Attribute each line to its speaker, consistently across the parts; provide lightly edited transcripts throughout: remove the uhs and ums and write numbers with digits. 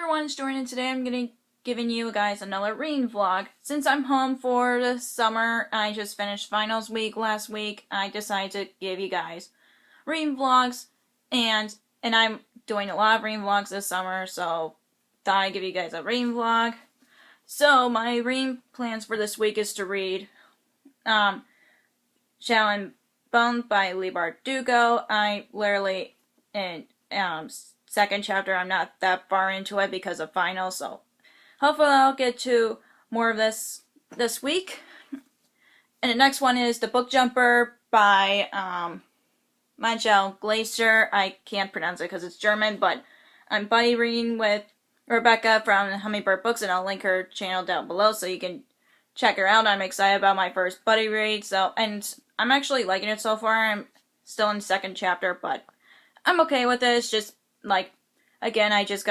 Speaker 1: everyone, it's Jordan, and today I'm giving you guys another reading vlog. Since I'm home for the summer, I just finished finals week last week. I decided to give you guys reading vlogs, and I'm doing a lot of reading vlogs this summer, so thought I'd give you guys a reading vlog. So my reading plans for this week is to read Shaolin Bone by Leigh Bardugo. I literally in second chapter. I'm not that far into it because of finals, so hopefully I'll get to more of this week. And the next one is The Book Jumper by Michael Glaser. I can't pronounce it because it's German, but I'm buddy reading with Rebecca from Hummingbird Books, and I'll link her channel down below so you can check her out. I'm excited about my first buddy read, and I'm actually liking it so far. I'm still in the second chapter, but I'm okay with it. It's just like, again, I just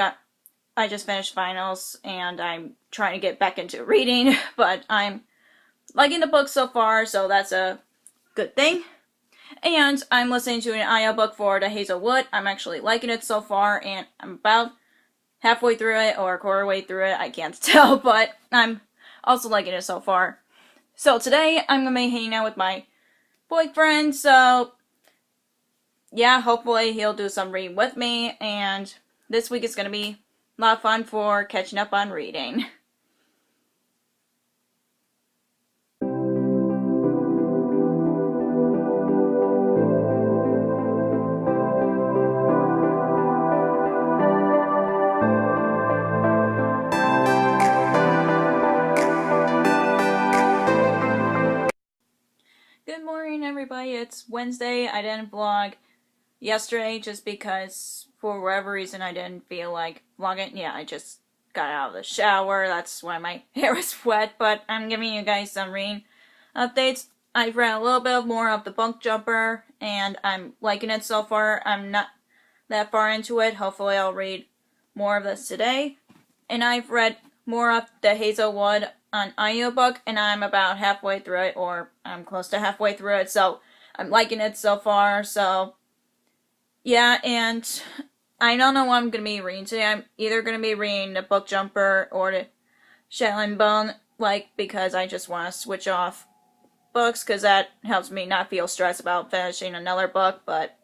Speaker 1: finished finals and I'm trying to get back into reading, but I'm liking the book so far, so that's a good thing. And I'm listening to an audiobook for The Hazelwood. I'm actually liking it so far, and I'm about halfway through it or a quarter way through it. I can't tell, but I'm also liking it so far. So today I'm gonna be hanging out with my boyfriend, so yeah, hopefully he'll do some reading with me, and this week is going to be a lot of fun for catching up on reading. Good morning, everybody. It's Wednesday. I didn't vlog yesterday just because for whatever reason I didn't feel like vlogging. Yeah, I just got out of the shower. That's why my hair was wet, but I'm giving you guys some reading updates. I've read a little bit more of The Book Jumper, and I'm liking it so far. I'm not that far into it. Hopefully I'll read more of this today. And I've read more of The Hazelwood on audiobook, and I'm about halfway through it, or I'm close to halfway through it, so I'm liking it so far. So yeah, and I don't know what I'm going to be reading today. I'm either going to be reading The Book Jumper or The Shaolin Bone, because I just want to switch off books, because that helps me not feel stressed about finishing another book, but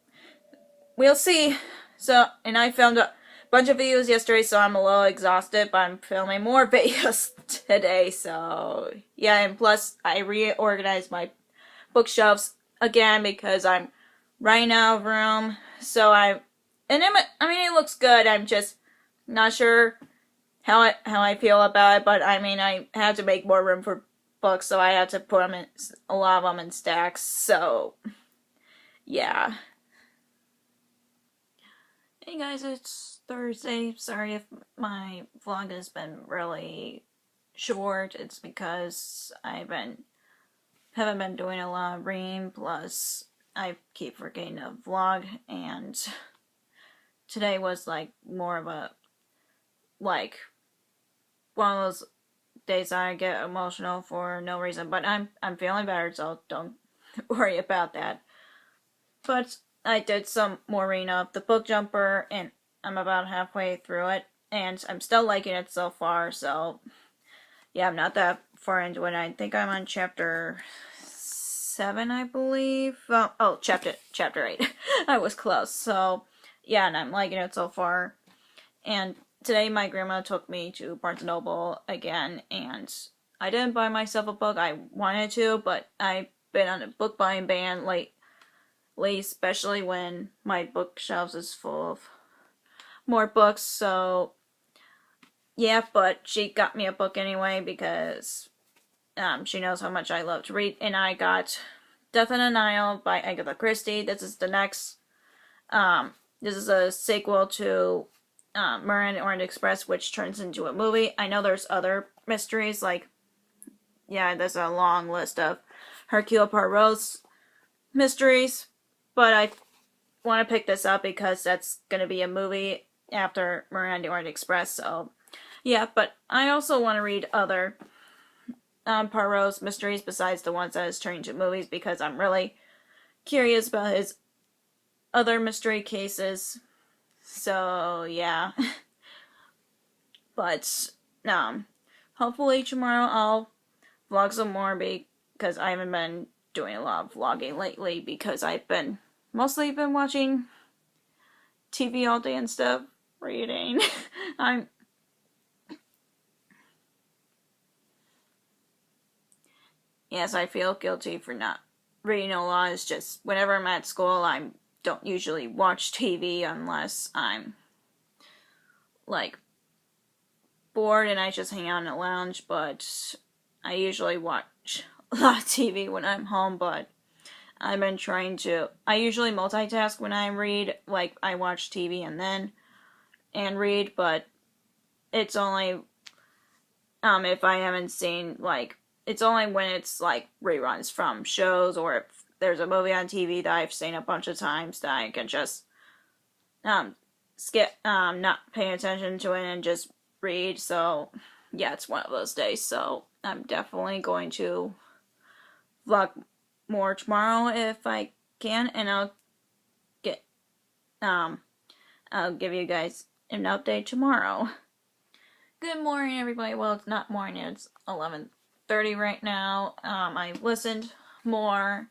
Speaker 1: we'll see. So, and I filmed a bunch of videos yesterday, so I'm a little exhausted, but I'm filming more videos today, so yeah, and plus I reorganized my bookshelves again because I'm running out of room, so I mean, it looks good. I'm just not sure how I feel about it, but I mean, I have to make more room for books, so I have to put them in, a lot of them in stacks. So yeah. Hey guys, it's Thursday. Sorry if my vlog has been really short. It's because haven't been doing a lot of reading, plus I keep forgetting to vlog, and today was more of a one of those days I get emotional for no reason, but I'm feeling better, so don't worry about that. But I did some more reading of The Book Jumper, and I'm about halfway through it, and I'm still liking it so far, so yeah, I'm not that far into it. I think I'm on chapter 7, I believe. Oh, chapter 8. I was close. So yeah, and I'm liking it so far. And today my grandma took me to Barnes & Noble again, and I didn't buy myself a book. I wanted to, but I've been on a book buying ban lately, especially when my bookshelves is full of more books. So yeah, but she got me a book anyway because she knows how much I love to read, and I got Death on the Nile by Agatha Christie. This is the next, this is a sequel to Murder on the Orient Express, which turns into a movie. I know there's other mysteries, there's a long list of Hercule Poirot's mysteries, but I want to pick this up because that's going to be a movie after Murder on the Orient Express, so yeah, but I also want to read other Poirot's mysteries besides the ones that is turning into movies, because I'm really curious about his other mystery cases. So yeah. But hopefully tomorrow I'll vlog some more because I haven't been doing a lot of vlogging lately because I've been mostly been watching TV all day instead of reading. Yes, I feel guilty for not reading a lot. It's just whenever I'm at school, I don't usually watch TV unless I'm like bored and I just hang out in the lounge, but I usually watch a lot of TV when I'm home, but I've been trying to, I usually multitask when I read, like I watch TV and read, but it's only, if I haven't seen, like, it's only when it's, like, reruns from shows, or if there's a movie on TV that I've seen a bunch of times that I can just, skip, not pay attention to it and just read, so, yeah, it's one of those days, so I'm definitely going to vlog more tomorrow if I can, and I'll give you guys an update tomorrow. Good morning, everybody. Well, it's not morning, it's 11:30 right now. I listened more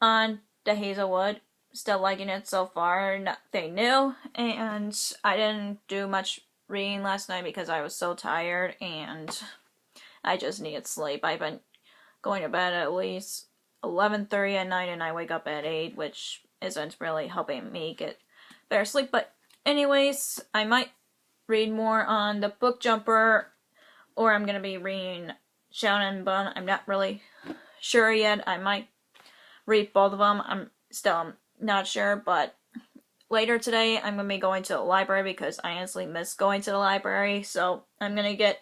Speaker 1: on the Hazelwood. Still liking it so far, nothing new, and I didn't do much reading last night because I was so tired and I just needed sleep. I've been going to bed at least 11:30 at night and I wake up at 8, which isn't really helping me get better sleep. But anyways, I might read more on the Book Jumper, or I'm going to be reading Shadow & Bone. I'm not really sure yet. I might read both of them. I'm still not sure, but later today I'm going to be going to the library because I honestly miss going to the library. So I'm going to get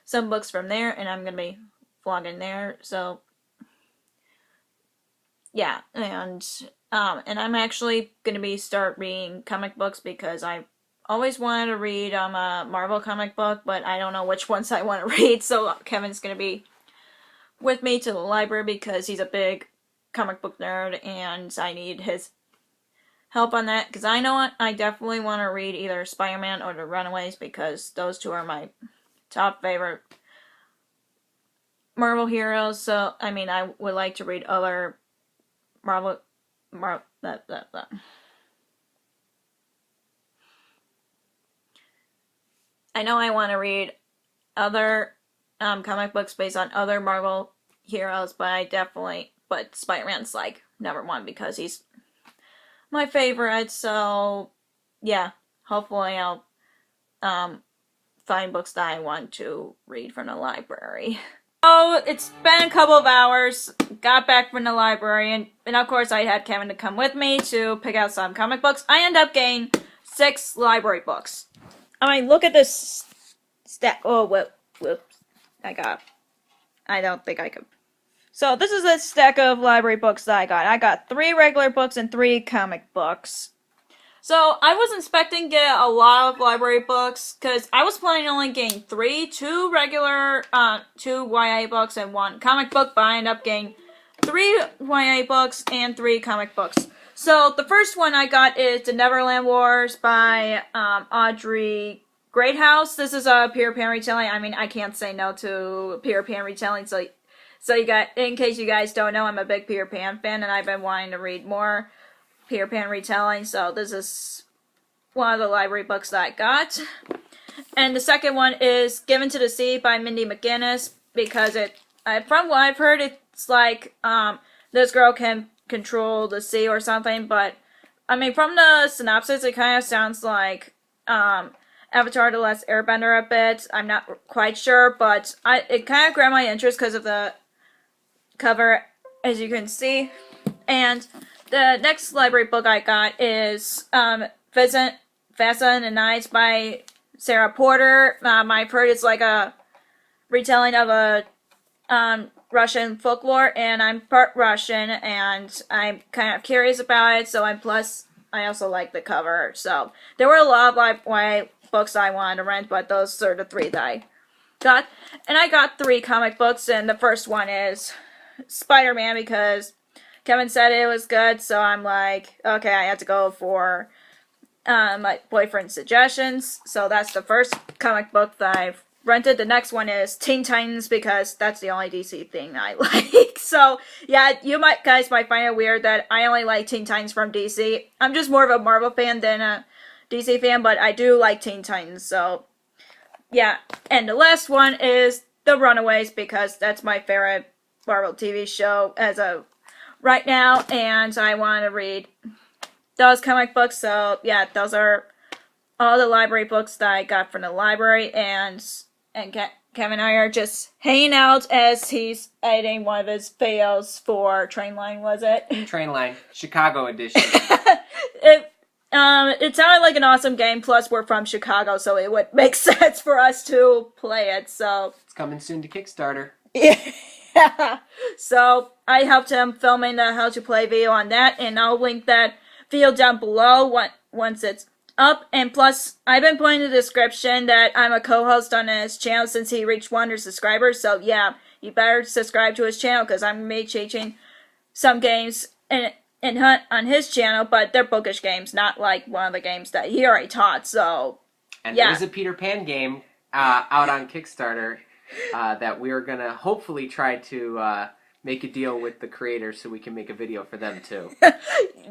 Speaker 1: some books from there and I'm going to be vlogging there. So yeah, and I'm actually going to be start reading comic books because I always wanted to read a Marvel comic book, but I don't know which ones I want to read, so Kevin's going to be with me to the library because he's a big comic book nerd, and I need his help on that, because I know I definitely want to read either Spider-Man or The Runaways, because those two are my top favorite Marvel heroes, so, I mean, I would like to read other I know I want to read other comic books based on other Marvel heroes, but Spider-Man's like number one because he's my favorite, so yeah, hopefully I'll find books that I want to read from the library. So it's been a couple of hours, got back from the library, and of course I had Kevin to come with me to pick out some comic books. I ended up getting 6 library books. I mean, look at this stack. Oh, whoops. I don't think I could. So, this is a stack of library books that I got. I got 3 regular books and 3 comic books. So, I was expecting to get a lot of library books, because I was planning on only getting 3, 2 regular, 2 YA books and 1 comic book, but I ended up getting 3 YA books and 3 comic books. So, the first one I got is The Neverland Wars by Audrey Greathouse. This is a Peter Pan retelling. I mean, I can't say no to Peter Pan retelling, so you guys, in case you guys don't know, I'm a big Peter Pan fan, and I've been wanting to read more Peter Pan retelling, so this is one of the library books that I got. And the second one is Given to the Sea by Mindy McGinnis, because from what I've heard, it's like, this girl can control the sea or something, but, I mean, from the synopsis, it kind of sounds like, Avatar: The Last Airbender a bit. I'm not quite sure, but it kind of grabbed my interest because of the cover, as you can see. And the next library book I got is Pheasant and Nights by Sarah Porter. I've heard it's like a retelling of a Russian folklore, and I'm part Russian, and I'm kind of curious about it, so I also like the cover. So there were a lot of YA books I wanted to rent, but those are the 3 that I got. And I got 3 comic books, and the first one is Spider-Man, because Kevin said it was good, so I'm like, okay, I have to go for my boyfriend's suggestions. So that's the first comic book that I've rented. The next one is Teen Titans because that's the only DC thing I like. So yeah, guys might find it weird that I only like Teen Titans from DC. I'm just more of a Marvel fan than a DC fan, but I do like Teen Titans. So yeah, and the last one is The Runaways because that's my favorite Marvel TV show as of right now, and I want to read those comic books. So yeah, those are all the library books that I got from the library, and Kevin and I are just hanging out as he's editing one of his videos for Trainline, was it?
Speaker 2: Trainline, Chicago edition.
Speaker 1: It sounded like an awesome game, plus we're from Chicago, so it would make sense for us to play it, so...
Speaker 2: It's coming soon to Kickstarter.
Speaker 1: Yeah. So, I helped him filming the how to play video on that, and I'll link that video down below once it's up, and plus, I've been putting in the description that I'm a co-host on his channel since he reached 100 subscribers, so yeah, you better subscribe to his channel, because I'm going to be teaching some games and Hunt on his channel, but they're bookish games, not like one of the games that he already taught, so
Speaker 2: and
Speaker 1: yeah.
Speaker 2: There's a Peter Pan game out on Kickstarter that we're going to hopefully try to make a deal with the creators so we can make a video for them too.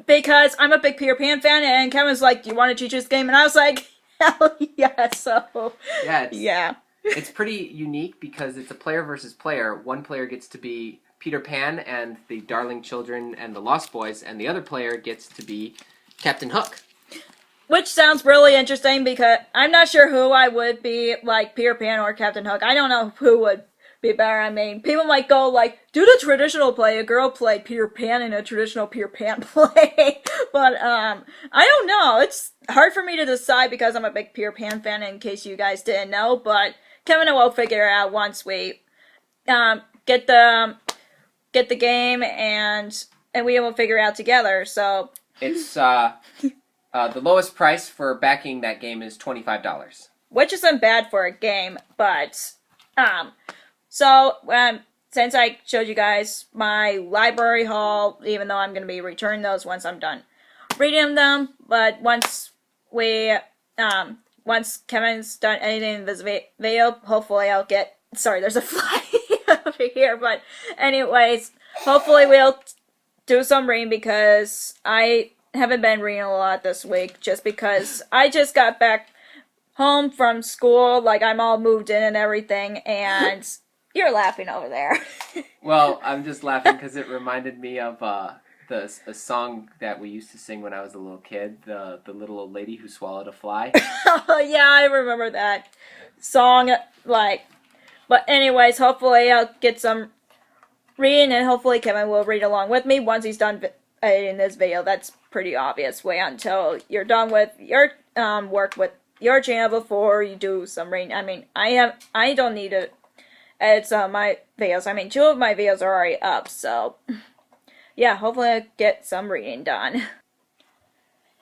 Speaker 1: Because I'm a big Peter Pan fan, and Kevin's like, do you want to teach this game? And I was like, hell yeah, so
Speaker 2: yeah. It's pretty unique because it's a player versus player. One player gets to be Peter Pan and the Darling Children and the Lost Boys, and the other player gets to be Captain Hook.
Speaker 1: Which sounds really interesting because I'm not sure who I would be, like Peter Pan or Captain Hook. I don't know who would be better. I mean, people might go like, do the traditional play. A girl played Peter Pan in a traditional Peter Pan play. But, I don't know. It's hard for me to decide because I'm a big Peter Pan fan in case you guys didn't know. But Kevin and I will figure it out once we, get the game and we will figure it out together, so...
Speaker 2: It's, the lowest price for backing that game is $25.
Speaker 1: Which isn't bad for a game, but, so, since I showed you guys my library haul, even though I'm going to be returning those once I'm done reading them, but once Kevin's done editing this video, hopefully I'll get... Sorry, there's a fly over here, but anyways, hopefully we'll do some reading because I haven't been reading a lot this week just because I just got back home from school, like I'm all moved in and everything, and you're laughing over there.
Speaker 2: Well, I'm just laughing because it reminded me of a song that we used to sing when I was a little kid, the little old lady who swallowed a fly.
Speaker 1: Oh yeah, I remember that song, like... But anyways, hopefully I'll get some reading, and hopefully Kevin will read along with me once he's done editing this video. That's pretty obvious. Wait until you're done with your work with your channel before you do some reading. I mean, I don't need to edit some of my videos. I mean, 2 of my videos are already up, so yeah, hopefully I'll get some reading done.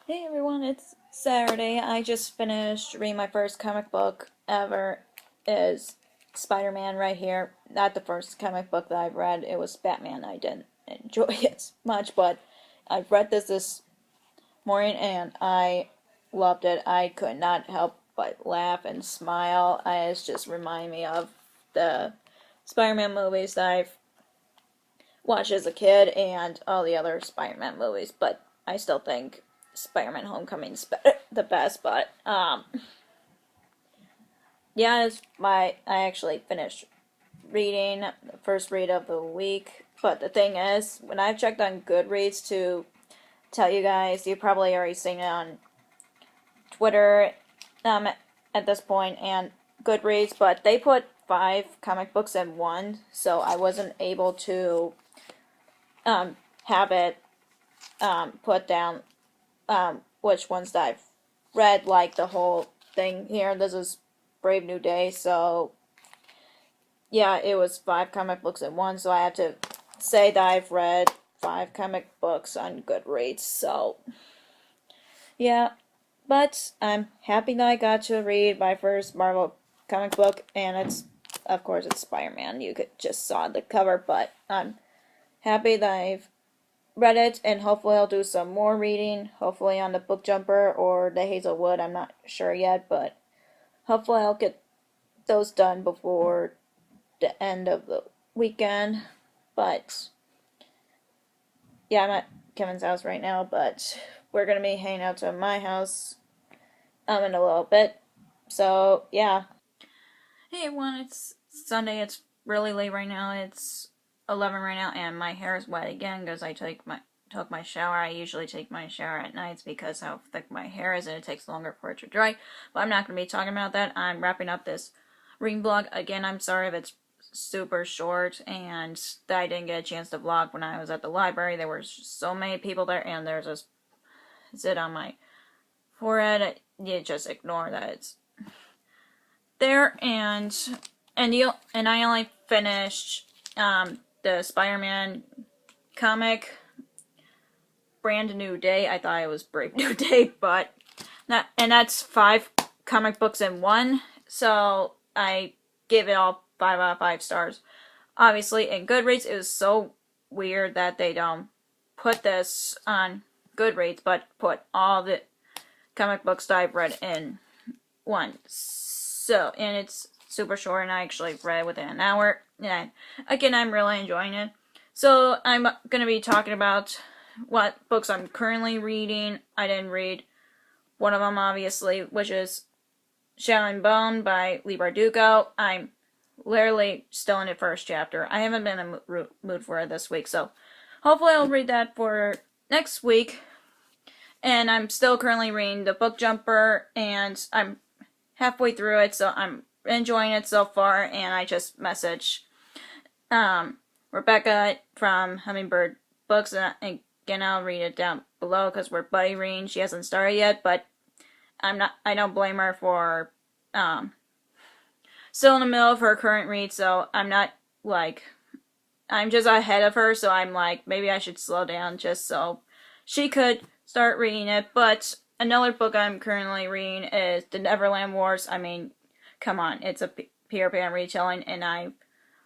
Speaker 1: Hey everyone, it's Saturday. I just finished reading my first comic book ever. Is Spider-Man right here. Not the first comic book that I've read. It was Batman. I didn't enjoy it as much, but I've read this morning and I loved it. I could not help but laugh and smile. It's just reminding me of the Spider-Man movies that I've watched as a kid and all the other Spider-Man movies, but I still think Spider-Man Homecoming's the best, but yeah, I actually finished reading the first read of the week, but the thing is, when I've checked on Goodreads to tell you guys, you've probably already seen it on Twitter at this point, and Goodreads, but they put 5 comic books in one, so I wasn't able to have it put down which ones that I've read, like the whole thing here. This is Brave New Day, so yeah, it was 5 comic books in one, so I have to say that I've read 5 comic books on Goodreads, so yeah, but I'm happy that I got to read my first Marvel comic book, and it's, of course, it's Spider-Man. You just saw the cover, but I'm happy that I've read it, and hopefully I'll do some more reading, hopefully on the Book Jumper or the Hazelwood. I'm not sure yet, but hopefully I'll get those done before the end of the weekend. But yeah, I'm at Kevin's house right now, but we're gonna be hanging out to my house in a little bit. So yeah. Hey everyone, it's Sunday. It's really late right now. It's 11 right now, and my hair is wet again because I took my shower. I usually take my shower at nights because how thick my hair is and it takes longer for it to dry. But I'm not going to be talking about that. I'm wrapping up this reading vlog. Again, I'm sorry if it's super short and that I didn't get a chance to vlog when I was at the library. There were so many people there, and there's this zit on my forehead. You just ignore that it's there. And I only finished the Spider-Man comic, Brand New Day. I thought it was Brave New Day, but that's 5 comic books in one. So I give it all 5 out of 5 stars. Obviously, in Goodreads, it was so weird that they don't put this on Goodreads, but put all the comic books that I've read in one. So, and it's super short, and I actually read it within an hour. And again, I'm really enjoying it. So, I'm going to be talking about what books I'm currently reading. I didn't read one of them, obviously, which is Shadow and Bone by Leigh Bardugo. I'm literally still in the first chapter. I haven't been in a mood for it this week, so hopefully I'll read that for next week. And I'm still currently reading The Book Jumper, and I'm halfway through it, so I'm enjoying it so far. And I just messaged Rebecca from Hummingbird Books, and again, I'll read it down below because we're buddy reading. She hasn't started yet, but I don't blame her for still in the middle of her current read, so I'm just ahead of her, so I'm like, maybe I should slow down just so she could start reading it. But another book I'm currently reading is The Neverland Wars. I mean, come on, it's a Peter Pan retelling, and I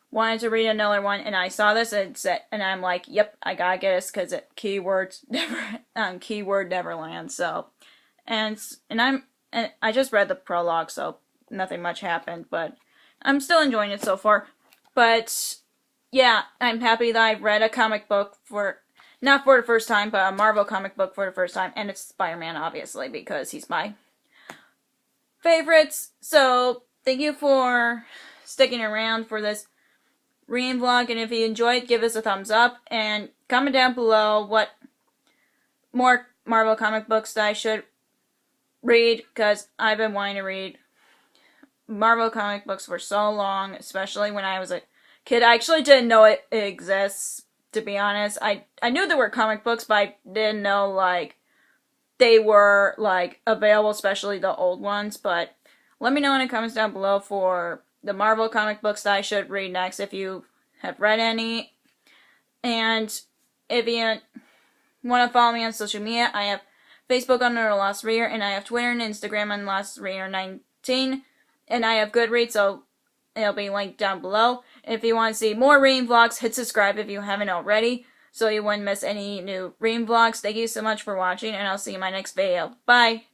Speaker 1: wanted to read another one, and I saw this and I'm like, yep, I gotta get this because it keyword Neverland. So, and I just read the prologue, so nothing much happened, but I'm still enjoying it so far. But yeah, I'm happy that I've read a comic book not for the first time, but a Marvel comic book for the first time, and it's Spider-Man, obviously, because he's my favorites. So, thank you for sticking around for this reading vlog, and if you enjoyed, give us a thumbs up, and comment down below what more Marvel comic books that I should read, because I've been wanting to read Marvel comic books for so long, especially when I was a kid. I actually didn't know it exists, to be honest. I knew there were comic books, but I didn't know, like, they were, like, available, especially the old ones. But let me know in the comments down below for the Marvel comic books that I should read next, if you have read any. And if you want to follow me on social media, I have Facebook under Lost Reader, and I have Twitter and Instagram on Lost Reader 19, and I have Goodreads, so it'll be linked down below. If you want to see more reading vlogs, hit subscribe if you haven't already, so you wouldn't miss any new reading vlogs. Thank you so much for watching, and I'll see you in my next video. Bye!